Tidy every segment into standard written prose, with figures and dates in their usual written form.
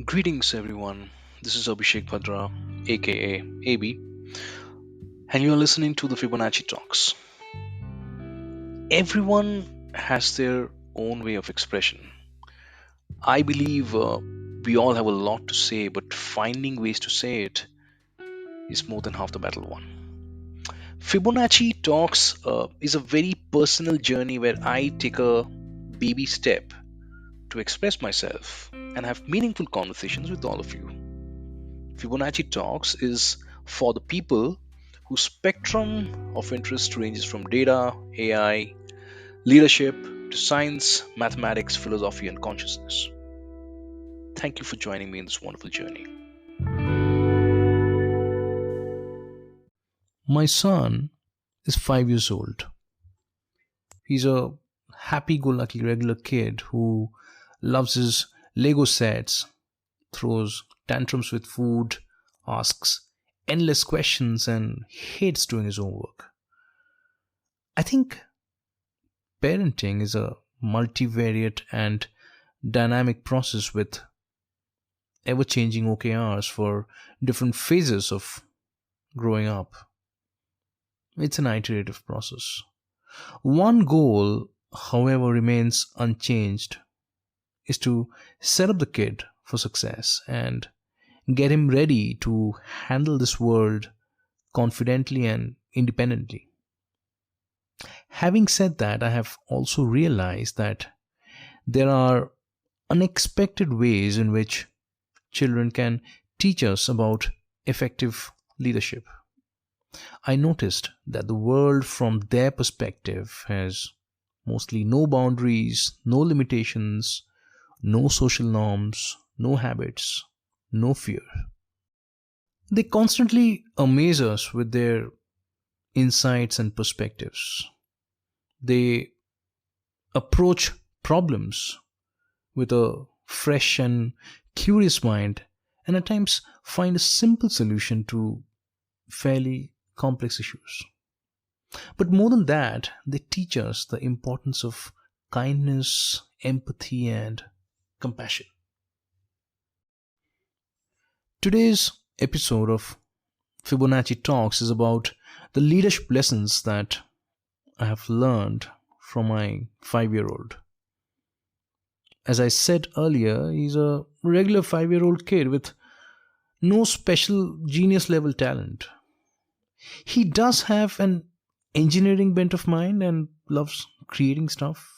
Greetings, everyone. This is Abhishek Bhadra, aka AB, and you're listening to the Fibonacci Talks. Everyone has their own way of expression. I believe we all have a lot to say, but finding ways to say it is more than half the battle won. Fibonacci Talks is a very personal journey where I take a baby step to express myself and have meaningful conversations with all of you. Fibonacci Talks is for the people whose spectrum of interest ranges from data, AI, leadership to science, mathematics, philosophy, and consciousness. Thank you for joining me in this wonderful journey. My son is 5 years old. He's a happy go lucky regular kid who loves his Lego sets, throws tantrums with food, asks endless questions, and hates doing his homework. I think parenting is a multivariate and dynamic process with ever changing OKRs for different phases of growing up. It's an iterative process. One goal, however, remains unchanged is to set up the kid for success and get him ready to handle this world confidently and independently. Having said that, I have also realized that there are unexpected ways in which children can teach us about effective leadership. I noticed that the world from their perspective has mostly no boundaries, no limitations, no social norms, no habits, no fear. They constantly amaze us with their insights and perspectives. They approach problems with a fresh and curious mind and at times find a simple solution to fairly complex issues. But more than that, they teach us the importance of kindness, empathy, and compassion. Today's episode of Fibonacci Talks is about the leadership lessons that I have learned from my 5 year old. As I said earlier, he's a regular 5 year old kid with no special genius level talent. He does have an engineering bent of mind and loves creating stuff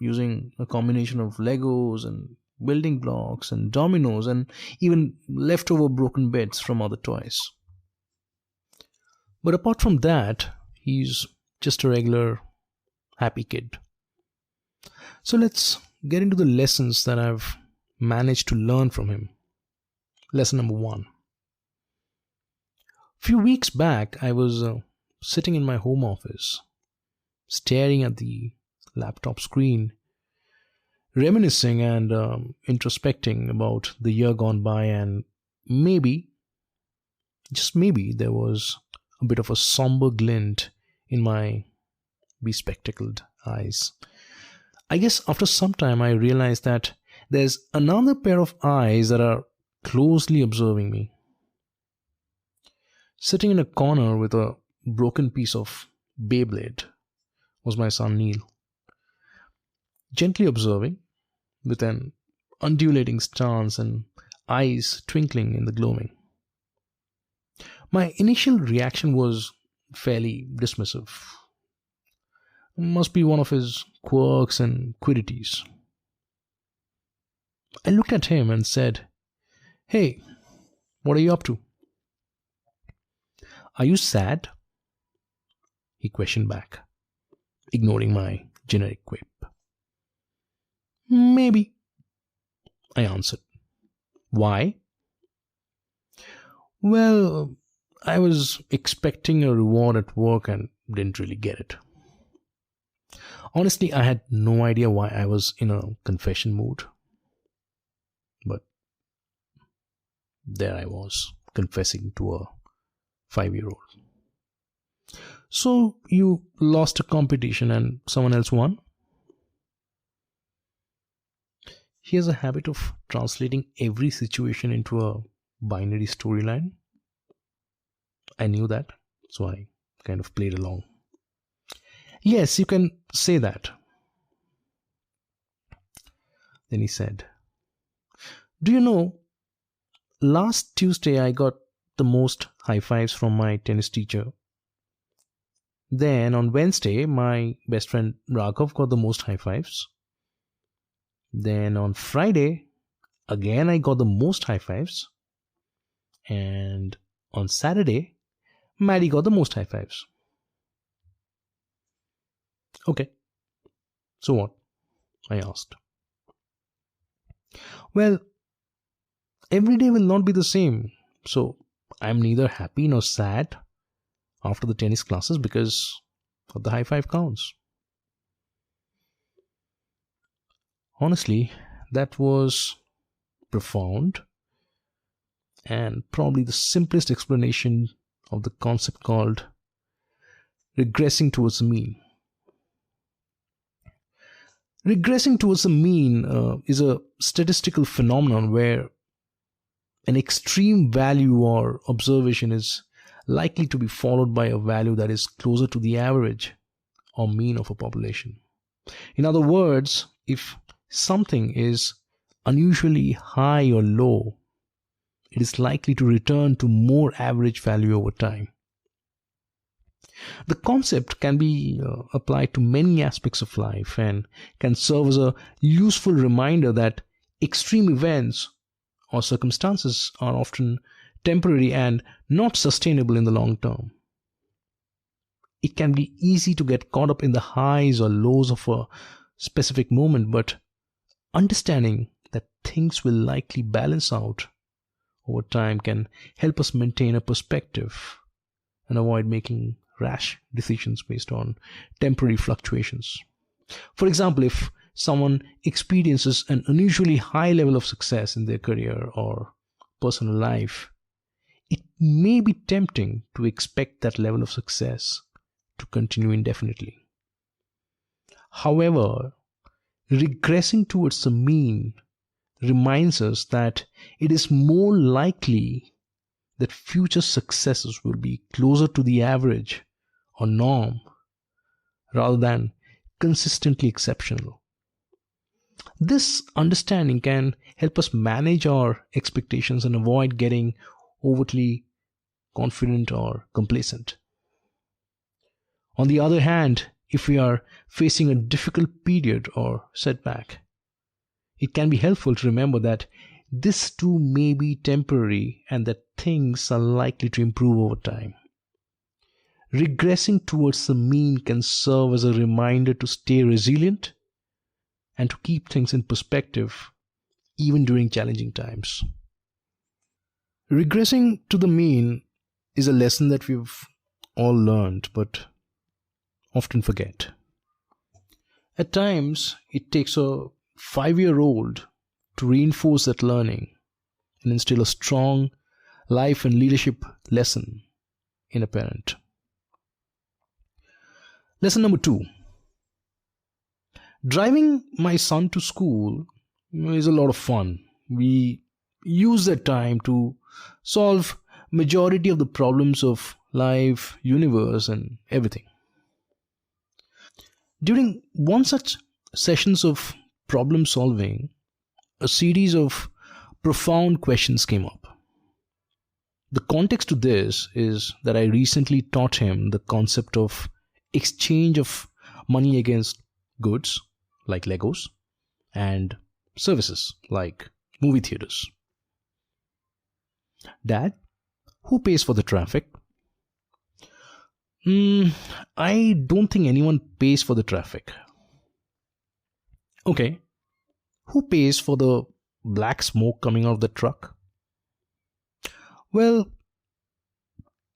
using a combination of Legos and building blocks and dominoes and even leftover broken beds from other toys. But apart from that, he's just a regular happy kid. So let's get into the lessons that I've managed to learn from him. Lesson number one. A few weeks back, I was sitting in my home office, staring at the laptop screen, reminiscing and introspecting about the year gone by, and maybe, just maybe, there was a bit of a somber glint in my bespectacled eyes. I guess after some time I realized that there's another pair of eyes that are closely observing me. Sitting in a corner with a broken piece of Beyblade was my son Neil, gently observing with an undulating stance and eyes twinkling in the gloaming. My initial reaction was fairly dismissive. Must be one of his quirks and quiddities. I looked at him and said, "Hey, what are you up to?" "Are you sad?" he questioned back, ignoring my generic quip. "Maybe," I answered. "Why?" "Well, I was expecting a reward at work and didn't really get it." Honestly, I had no idea why I was in a confession mood. But there I was, confessing to a 5 year old. "So you lost a competition and someone else won?" He has a habit of translating every situation into a binary storyline. I knew that, so I kind of played along. Yes, you can say that. Then he said, do you know, last Tuesday I got the most high fives from my tennis teacher. Then on Wednesday, my best friend Raghav got the most high fives. Then on Friday, again I got the most high fives. And on Saturday, Maddie got the most high fives. Okay, so what? I asked. Well, every day will not be the same. So I'm neither happy nor sad after the tennis classes because of the high five counts. Honestly, that was profound and probably the simplest explanation of the concept called regressing towards the mean. Regressing towards the mean is a statistical phenomenon where an extreme value or observation is likely to be followed by a value that is closer to the average or mean of a population. In other words, if something is unusually high or low, it is likely to return to more average value over time. The concept can be applied to many aspects of life and can serve as a useful reminder that extreme events or circumstances are often temporary and not sustainable in the long term. It can be easy to get caught up in the highs or lows of a specific moment, but understanding that things will likely balance out over time can help us maintain a perspective and avoid making rash decisions based on temporary fluctuations. For example, if someone experiences an unusually high level of success in their career or personal life, it may be tempting to expect that level of success to continue indefinitely. However, regressing towards the mean reminds us that it is more likely that future successes will be closer to the average or norm rather than consistently exceptional. This understanding can help us manage our expectations and avoid getting overtly confident or complacent. On the other hand, if we are facing a difficult period or setback, it can be helpful to remember that this too may be temporary and that things are likely to improve over time. Regressing towards the mean can serve as a reminder to stay resilient and to keep things in perspective even during challenging times. Regressing to the mean is a lesson that we've all learned but often forget. At times, it takes a 5-year-old to reinforce that learning and instill a strong life and leadership lesson in a parent. Lesson number 2. Driving my son to school is a lot of fun. We use that time to solve majority of the problems of life, universe, and everything. During one such sessions of problem solving, a series of profound questions came up. The context to this is that I recently taught him the concept of exchange of money against goods like Legos and services like movie theaters. Dad, who pays for the traffic? I don't think anyone pays for the traffic. Okay, who pays for the black smoke coming out of the truck? Well,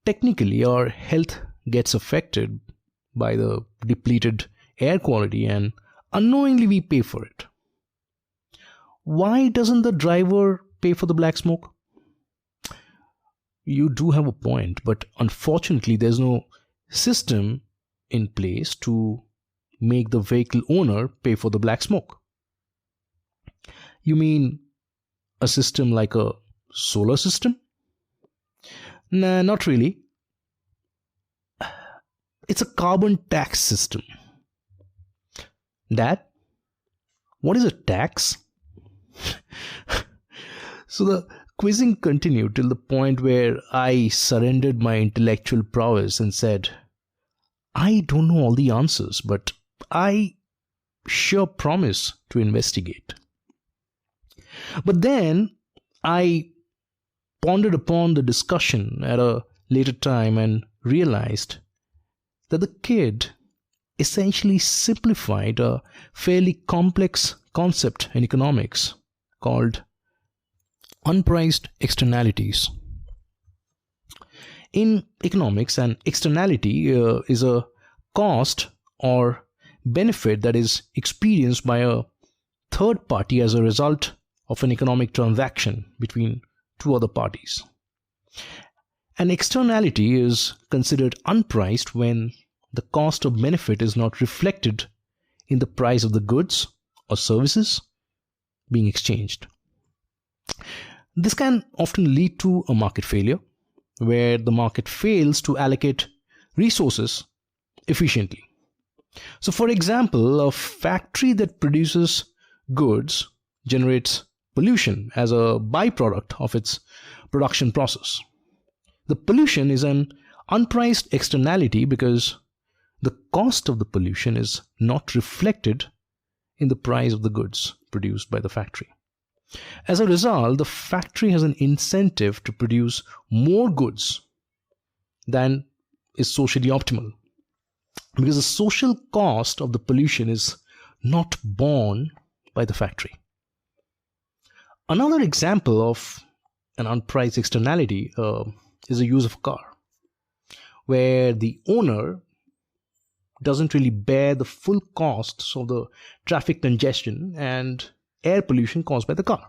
technically our health gets affected by the depleted air quality and unknowingly we pay for it. Why doesn't the driver pay for the black smoke? You do have a point, but unfortunately there's no system in place to make the vehicle owner pay for the black smoke. You mean a system like a solar system? Nah, not really. It's a carbon tax system. Dad, what is a tax? So the quizzing continued till the point where I surrendered my intellectual prowess and said, I don't know all the answers, but I sure promise to investigate. But then I pondered upon the discussion at a later time and realized that the kid essentially simplified a fairly complex concept in economics called unpriced externalities. In economics, an externality is a cost or benefit that is experienced by a third party as a result of an economic transaction between two other parties. An externality is considered unpriced when the cost of benefit is not reflected in the price of the goods or services being exchanged. This can often lead to a market failure, where the market fails to allocate resources efficiently. So, for example, a factory that produces goods generates pollution as a byproduct of its production process. The pollution is an unpriced externality because the cost of the pollution is not reflected in the price of the goods produced by the factory. As a result, the factory has an incentive to produce more goods than is socially optimal, because the social cost of the pollution is not borne by the factory. Another example of an unpriced externality is the use of a car, where the owner doesn't really bear the full costs of the traffic congestion and air pollution caused by the car.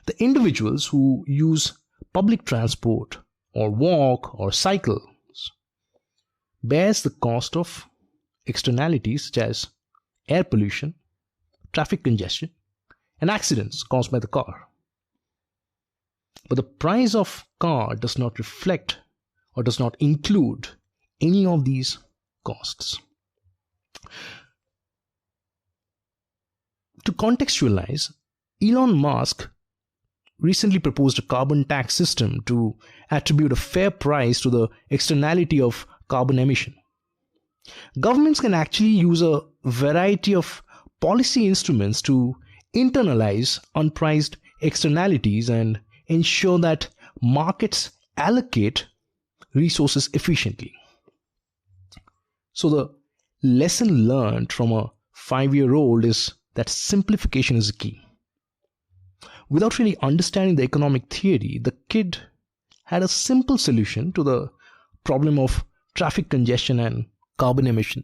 The individuals who use public transport or walk or cycle bears the cost of externalities such as air pollution, traffic congestion, and accidents caused by the car. But the price of car does not reflect or does not include any of these costs. To contextualize, Elon Musk recently proposed a carbon tax system to attribute a fair price to the externality of carbon emission. Governments can actually use a variety of policy instruments to internalize unpriced externalities and ensure that markets allocate resources efficiently. So the lesson learned from a 5-year-old is that simplification is the key. Without really understanding the economic theory, the kid had a simple solution to the problem of traffic congestion and carbon emission.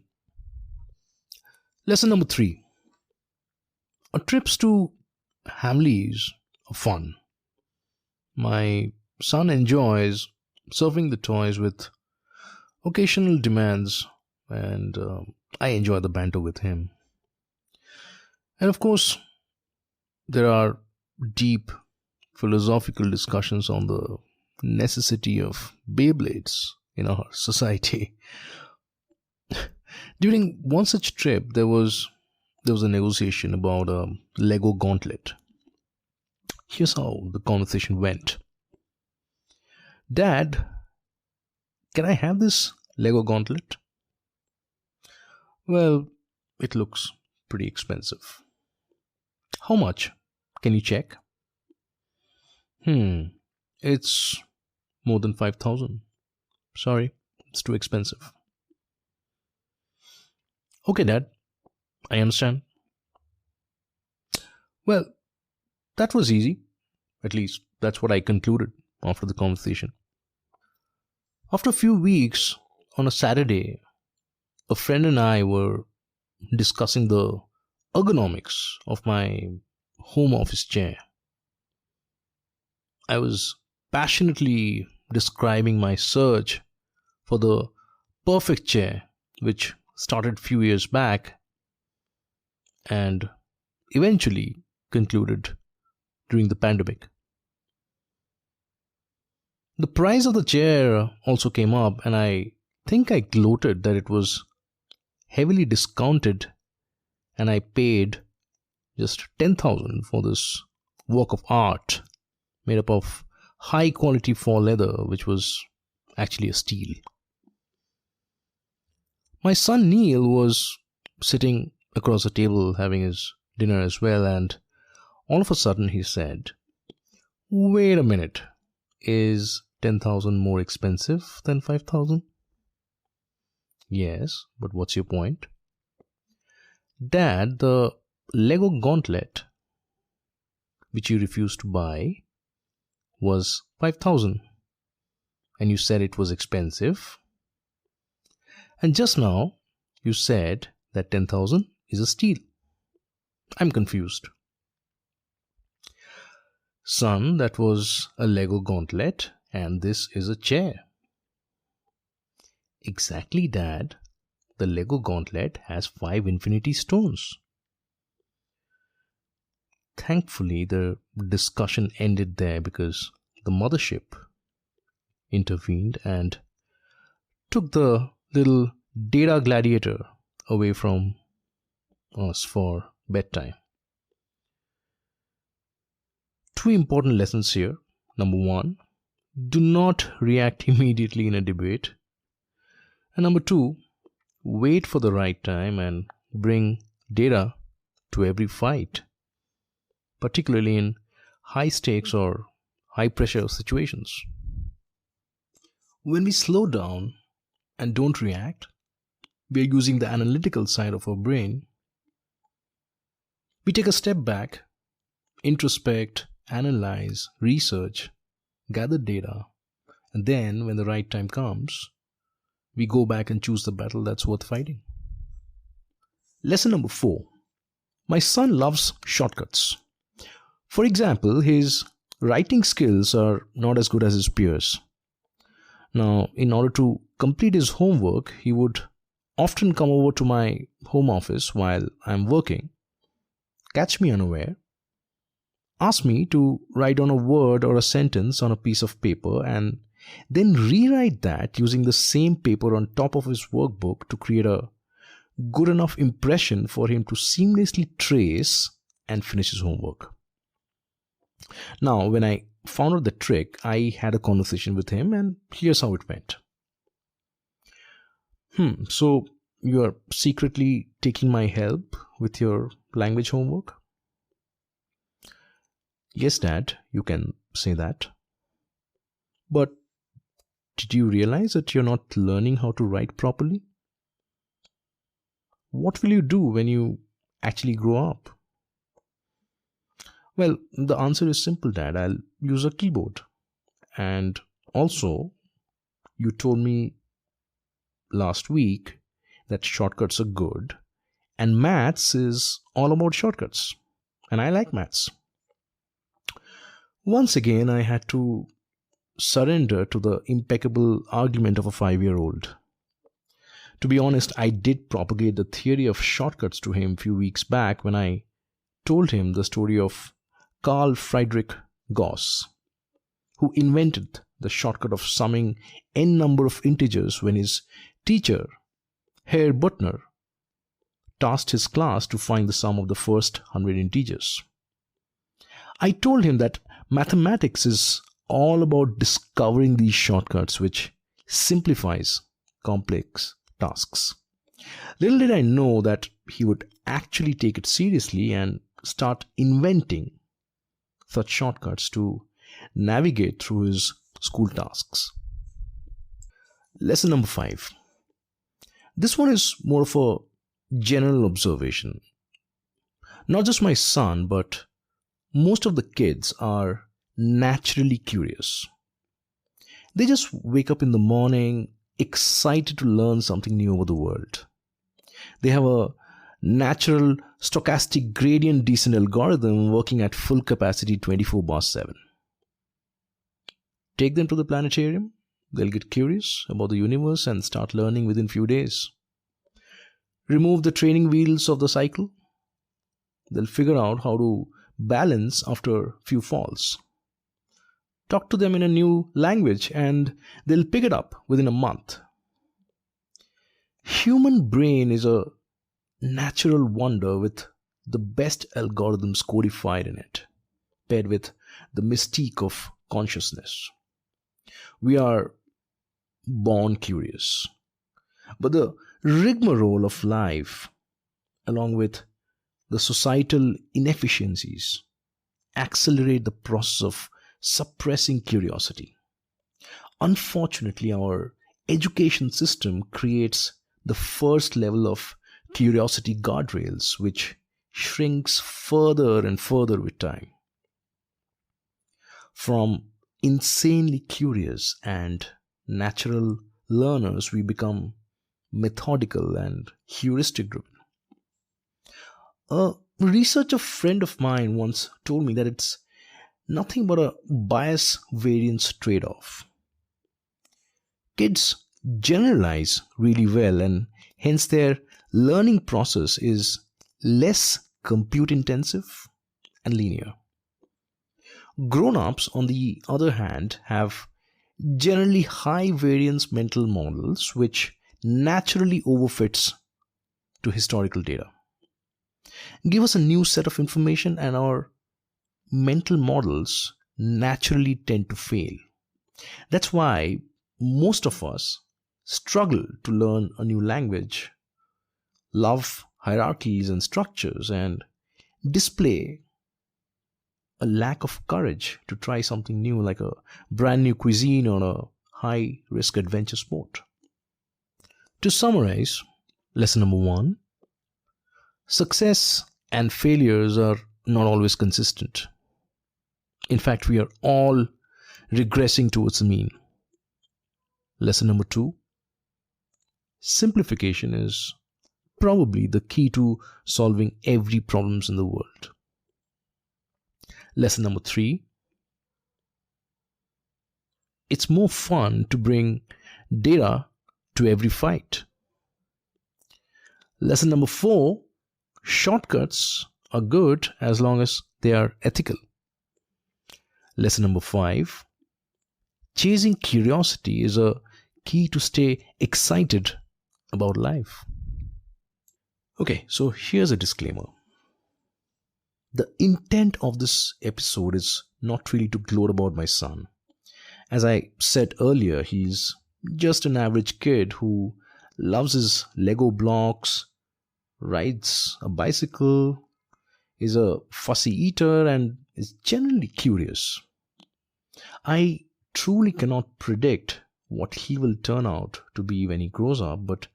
Lesson number 3. Trips to Hamleys are fun. My son enjoys surfing the toys with occasional demands, and I enjoy the banter with him. And of course, there are deep philosophical discussions on the necessity of Beyblades in our society. During one such trip, there was a negotiation about a Lego gauntlet. Here's how the conversation went. Dad, can I have this Lego gauntlet? Well, it looks pretty expensive. How much? Can you check? It's more than 5,000. Sorry, it's too expensive. Okay, Dad, I understand. Well, that was easy. At least that's what I concluded after the conversation. After a few weeks, on a Saturday, a friend and I were discussing the ergonomics of my home office chair. I was passionately describing my search for the perfect chair, which started a few years back, and eventually concluded during the pandemic. The price of the chair also came up, and I think I gloated that it was heavily discounted, and I paid just 10,000 for this work of art made up of high quality faux leather, which was actually a steel. My son Neil was sitting across the table having his dinner as well, and all of a sudden he said, "Wait a minute, is 10,000 more expensive than 5,000? Yes, but what's your point?" "Dad, the Lego gauntlet, which you refused to buy, was 5,000, and you said it was expensive. And just now, you said that 10,000 is a steal. I'm confused." "Son, that was a Lego gauntlet, and this is a chair." "Exactly, Dad. The Lego gauntlet has 5 infinity stones." Thankfully, the discussion ended there because the mothership intervened and took the little data gladiator away from us for bedtime. 2 important lessons here. Number 1, do not react immediately in a debate. And number 2, wait for the right time and bring data to every fight, particularly in high stakes or high pressure situations. When we slow down and don't react, we are using the analytical side of our brain. We take a step back, introspect, analyze, research, gather data, and then when the right time comes, we go back and choose the battle that's worth fighting. Lesson number 4. My son loves shortcuts. For example, his writing skills are not as good as his peers. Now, in order to complete his homework, he would often come over to my home office while I'm working, catch me unaware, ask me to write down a word or a sentence on a piece of paper, and then rewrite that using the same paper on top of his workbook to create a good enough impression for him to seamlessly trace and finish his homework. Now, when I found out the trick, I had a conversation with him, and here's how it went. So you are secretly taking my help with your language homework?" "Yes, Dad, you can say that. But did you realize that you're not learning how to write properly? What will you do when you actually grow up?" "Well, the answer is simple, Dad. I'll use a keyboard. And also, you told me last week that shortcuts are good, and maths is all about shortcuts, and I like maths." Once again, I had to surrender to the impeccable argument of a 5-year-old. To be honest, I did propagate the theory of shortcuts to him a few weeks back when I told him the story of Carl Friedrich Gauss, who invented the shortcut of summing n number of integers when his teacher, Herr Buttner, tasked his class to find the sum of the first 100 integers. I told him that mathematics is all about discovering these shortcuts which simplifies complex tasks. Little did I know that he would actually take it seriously and start inventing such shortcuts to navigate through his school tasks. Lesson number 5. This one is more of a general observation. Not just my son, but most of the kids are naturally curious. They just wake up in the morning excited to learn something new over the world. They have a natural stochastic gradient descent algorithm working at full capacity 24/7. Take them to the planetarium, they'll get curious about the universe and start learning within few days. Remove the training wheels of the cycle, they'll figure out how to balance after few falls. Talk to them in a new language and they'll pick it up within a month. Human brain is a natural wonder with the best algorithms codified in it, paired with the mystique of consciousness. We are born curious, but the rigmarole of life, along with the societal inefficiencies, accelerate the process of suppressing curiosity. Unfortunately, our education system creates the first level of curiosity guardrails, which shrinks further and further with time. From insanely curious and natural learners, we become methodical and heuristic driven. A researcher friend of mine once told me that it's nothing but a bias variance trade off. Kids generalize really well, and hence their learning process is less compute intensive and linear. Grown ups, on the other hand, have generally high variance mental models which naturally overfits to historical data. Give us a new set of information and our mental models naturally tend to fail. That's why most of us struggle to learn a new language, love hierarchies and structures, and display a lack of courage to try something new like a brand new cuisine or a high risk adventure sport. To summarize, lesson number 1: success and failures are not always consistent. In fact, we are all regressing towards the mean. Lesson number 2: simplification is probably the key to solving every problems in the world. Lesson number 3: it's more fun to bring data to every fight. Lesson number 4: shortcuts are good as long as they are ethical. Lesson number 5: chasing curiosity is a key to stay excited about life. Okay, so here's a disclaimer. The intent of this episode is not really to gloat about my son. As I said earlier, he's just an average kid who loves his Lego blocks, rides a bicycle, is a fussy eater, and is generally curious. I truly cannot predict what he will turn out to be when he grows up, but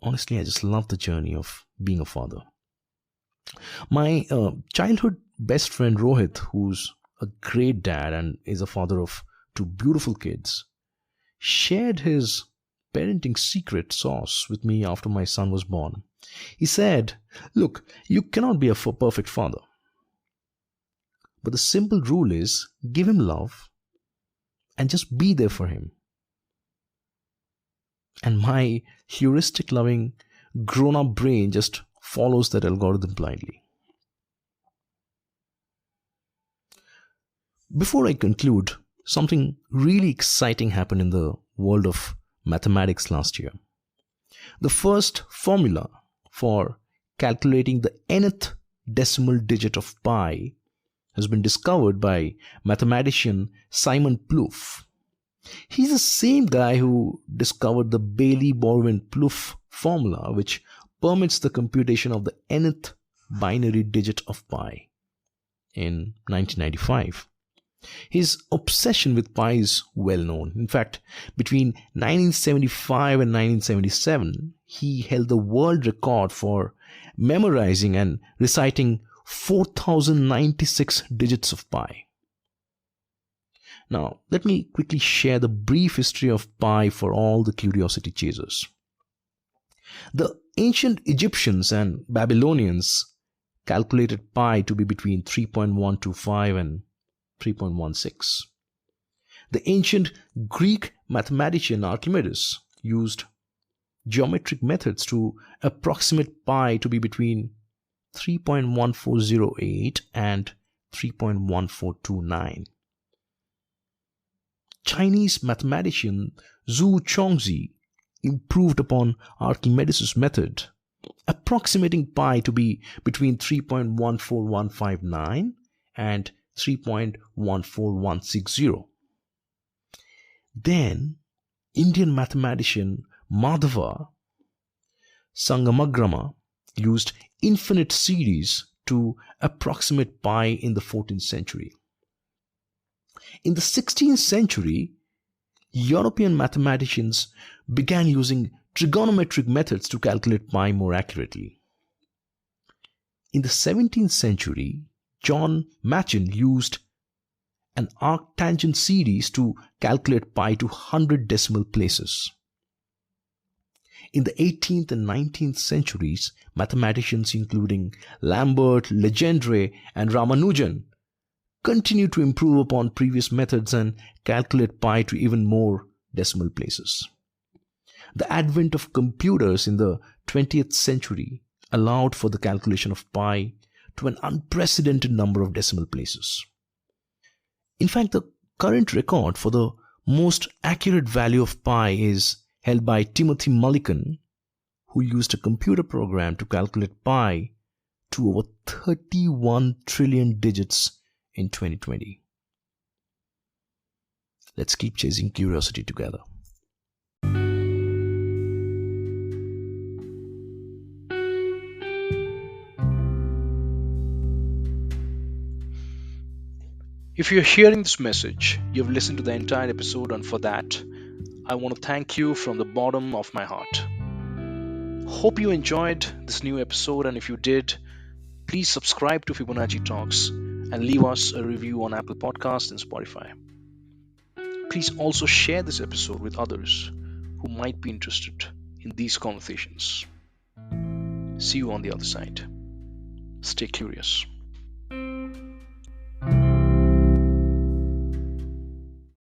honestly, I just love the journey of being a father. My childhood best friend Rohit, who's a great dad and is a father of 2 beautiful kids, shared his parenting secret sauce with me after my son was born. He said, "Look, you cannot be a perfect father. But the simple rule is give him love and just be there for him." And my heuristic loving grown up brain just follows that algorithm blindly. Before I conclude, something really exciting happened in the world of mathematics last year. The first formula for calculating the nth decimal digit of pi has been discovered by mathematician Simon Plouffe. He's the same guy who discovered the Bailey-Borwin-Plouffe formula, which permits the computation of the nth binary digit of pi in 1995. His obsession with pi is well known. In fact, between 1975 and 1977, he held the world record for memorizing and reciting 4,096 digits of pi. Now, let me quickly share the brief history of pi for all the curiosity chasers. The ancient Egyptians and Babylonians calculated pi to be between 3.125 and 3.16. The ancient Greek mathematician Archimedes used geometric methods to approximate pi to be between 3.1408 and 3.1429. Chinese mathematician Zhu Chongzhi improved upon Archimedes' method, approximating pi to be between 3.14159 and 3.14160. Then, Indian mathematician Madhava Sangamagrama used infinite series to approximate pi in the 14th century. In the 16th century, European mathematicians began using trigonometric methods to calculate pi more accurately. In the 17th century, John Machen used an arctangent series to calculate pi to 100 decimal places. In the 18th and 19th centuries, mathematicians including Lambert, Legendre, and Ramanujan continued to improve upon previous methods and calculate pi to even more decimal places. The advent of computers in the 20th century allowed for the calculation of pi to an unprecedented number of decimal places. In fact, the current record for the most accurate value of pi is held by Timothy Mulliken, who used a computer program to calculate pi to over 31 trillion digits in 2020. Let's keep chasing curiosity together. If you're hearing this message, you've listened to the entire episode, and for that, I want to thank you from the bottom of my heart. Hope you enjoyed this new episode, and if you did, please subscribe to Fibonacci Talks and leave us a review on Apple Podcasts and Spotify. Please also share this episode with others who might be interested in these conversations. See you on the other side. Stay curious.